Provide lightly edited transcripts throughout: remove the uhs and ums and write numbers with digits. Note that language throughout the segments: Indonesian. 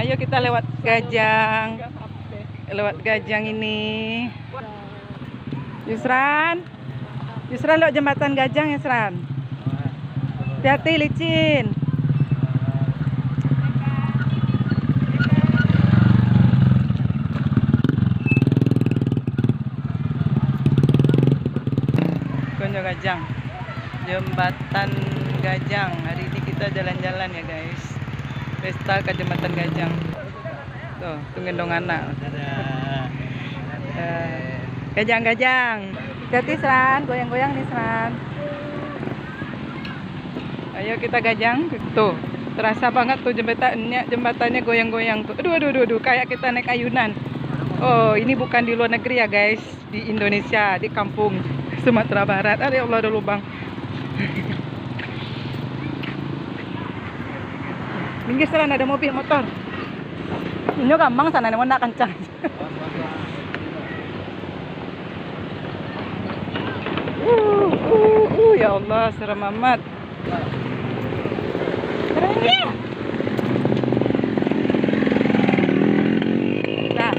Ayo kita lewat Gajang. Lewat Gajang ini. Yusran. Yusran lewat jembatan Gajang, Yusran. Hati-hati licin. Konjo Gajang. Jembatan Gajang. Hari ini kita jalan-jalan ya, guys. Pesta ke Jembatan Gajang. Tuh, gendong anak. Gajang-gajang. Hati-hati, Sran. Goyang-goyang nih, Sran. Ayo kita Gajang. Tuh, terasa banget tuh jembatannya goyang-goyang tuh. Aduh, kayak kita naik ayunan. Oh, ini bukan di luar negeri ya, guys. Di Indonesia, di kampung Sumatera Barat. Aduh, ya Allah, ada lubang. Minggir sana, ada mobil motor. Ini gampang sana, mau nak kencang. Ya Allah, serem amat. Keren. Nah.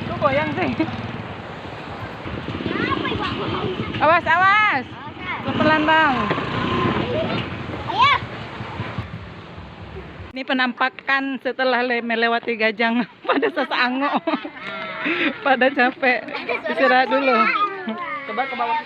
Kok goyang sih? Awas, awas. Pelan bang. Ini penampakan setelah melewati Gajang pada Sasaango. Pada capek. Istirahat dulu. Coba ke bawah.